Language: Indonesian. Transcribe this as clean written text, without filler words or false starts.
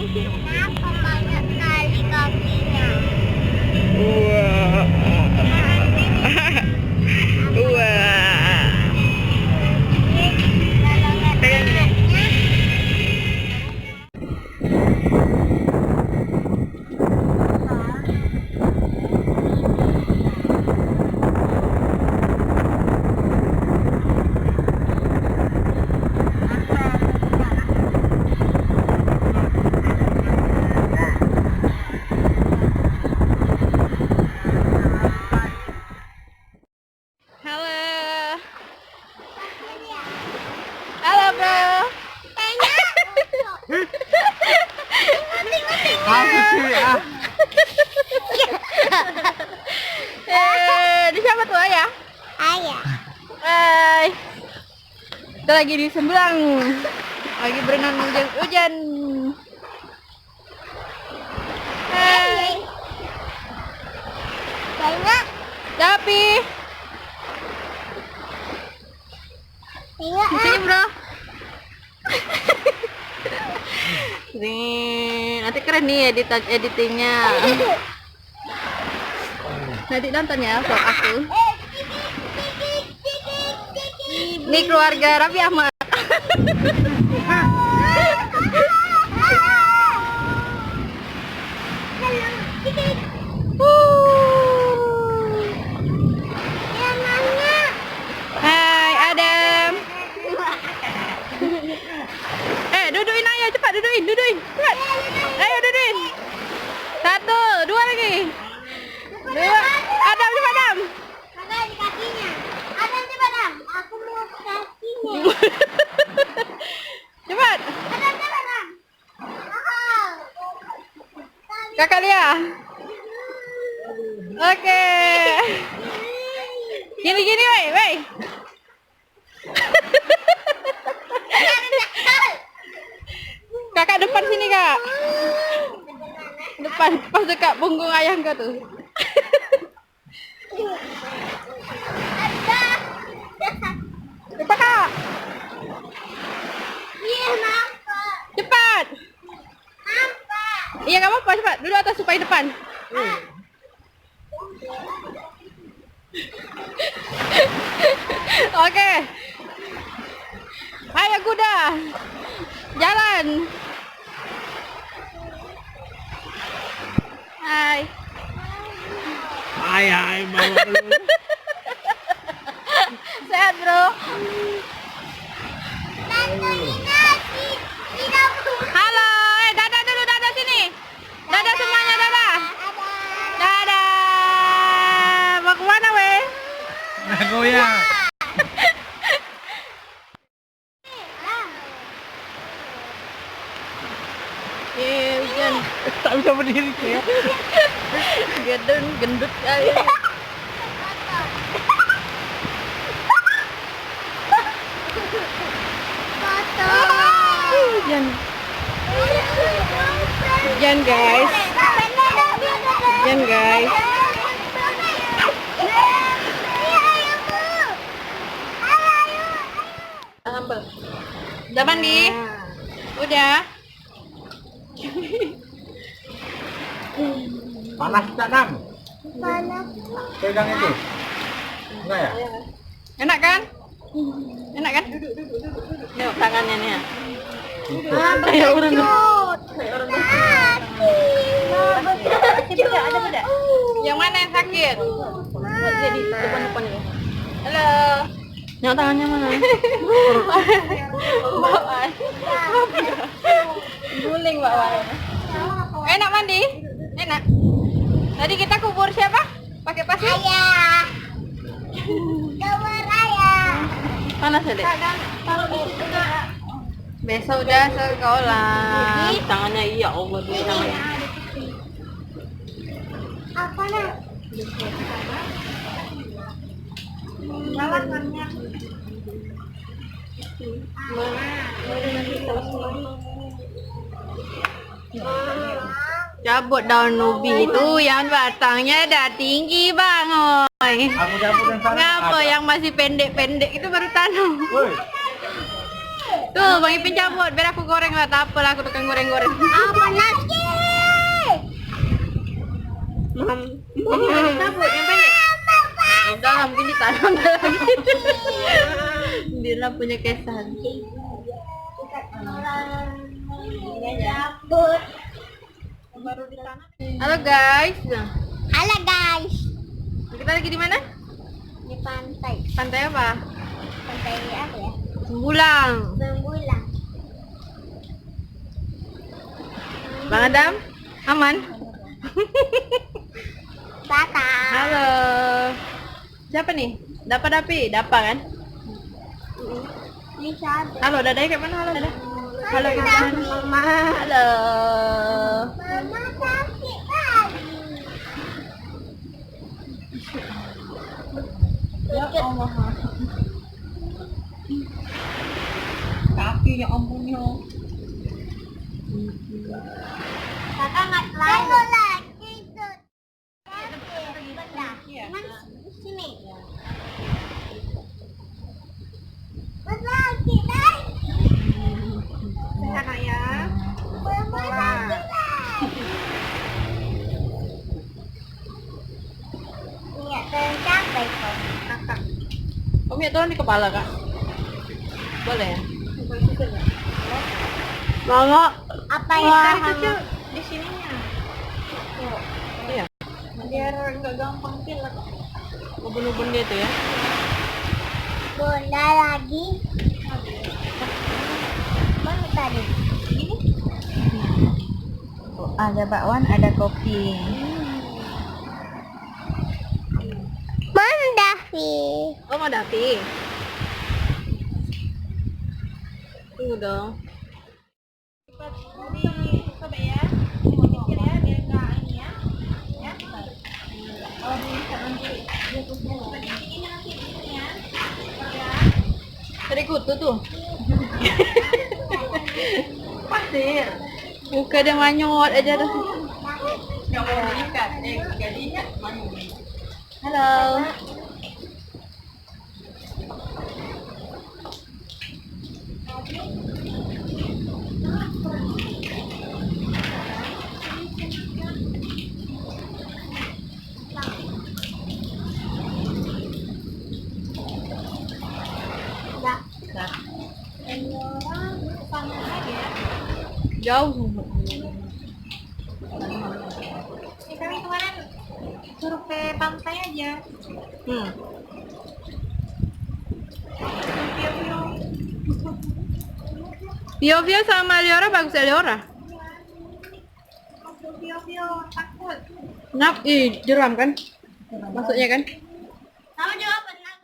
Kenapa banyak kali kakinya? Wah. Wah. Kalau nggak Pegang gini. Halo. Halo, Bro. Apa sih ah? Di siapa tuh ya? Ayah. Hai. Kita lagi di Sembrang. Lagi berenang hujan-hujan. Hai. Tengok. Tapi Tengok. di sini, Bro. Nih, nanti keren nih editingnya. Nanti nonton ya vlog aku. Ini keluarga Raffi Ahmad. Hai Adam. Duduin ayo cepat, duduin cepat. Ayo duduin. 1, 2 lagi. 2. Adam cepat Adam. Ada di kakinya. Ada coba dam. Aku mau kakinya. Cepat. Ada coba dam. Kakak Lia. Oke. Gini wei. Kakak depan sini, Kak. Depan, pas dekat punggung ayah kau tuh. Cepat, Kak. Iya nampak. Cepat. Nampak. Iya, enggak apa-apa, cepat. Duduk atas supaya depan. Oke. Ayo kuda. Jalan. Hai. Ay, bawa dulu. Sehat, Bro. Halo, dadah dulu, dadah sini. Dadah semuanya, dadah. Dadah. Mau kemana, weh? Nah, goyang. Hujan. Tak bisa berdiri ya. Gendut kali. Hujan. Hujan, guys. Hujan, guys. Ambil. Udah mandi? Udah. Panas tak Nam? Panas. Pegang itu. Enggak ya? Enak kan? Enak kan? Tengok tangannya nih. Kayak orang Yang mana yang sakit? Jadi depan ya. Halo. Tengok tangannya mana? Bawaan. Guling bawaan. Enak mandi? Enak. Tadi kita kubur siapa? Pakai pasir? Ayah. Keluar ayah. Panas ya, Dek? Besok udah sekolah. Tangannya iya, Allah tuh tangannya. Apa nak? Lawannya. Cabut daun ubi itu yang batangnya udah tinggi bang, oi. Aku cabut yang sana. Ngapa yang masih pendek-pendek itu baru tanam? Woi. Tuh, Bang Ipin cabut. Biar aku goreng lah. Tak apalah, aku tukang goreng-goreng. Ah, panas. Cabut, yang pendek. Udah lah, mungkin ditanam lagi. Dia punya kesan. Baru ditanam. Halo guys. Halo guys. Kita lagi di mana? Di pantai. Pantai apa? Pantai apa ya? Sembulang. Sembulang. Bang Adam, aman? Tata. Halo. Siapa nih? Dapa Dapi, Dapa kan? Bisa ada. Halo, Dadai kayak mana? Halo, Dadah. Halo, Dadah. Mama. Halo. Mama sakit lagi. Ya Allah. Kaki ya ampun ya. Kakak nggak lalu lagi tuh. Cuman sini. Lagi dai. Anak ya. Mama sakit lagi. Iya, tercapai kok. Kakak. Om ya turun di kepala kak. Boleh ya? Mama. Apa Wah, ya? itu di sininya. Iya. Biar nggak gampang pilek. Ubun-ubun dia tuh ya. Bunda lagi. Mana tadi? Ini? Oh, ada bakwan, ada kopi. Bunda Vi. Oh, mau Dapi. Tunggu dong. Coba ya. Dikit ya, biar nggak ini ya. Ya. Oh, bisa nanti. Ini nanti ya. Tadi kutu tuh. Pasir. Buka dia manyot aja dah. Nggak mau diikat. Jadinya manyot. Halo. Jauh. Kami kemarin suruh ke pantai aja. Vio sama Leora bagus ya Leora. Vio takut. Kenapa? Ih, jeram kan? Masuknya kan? Kamu jawab benar.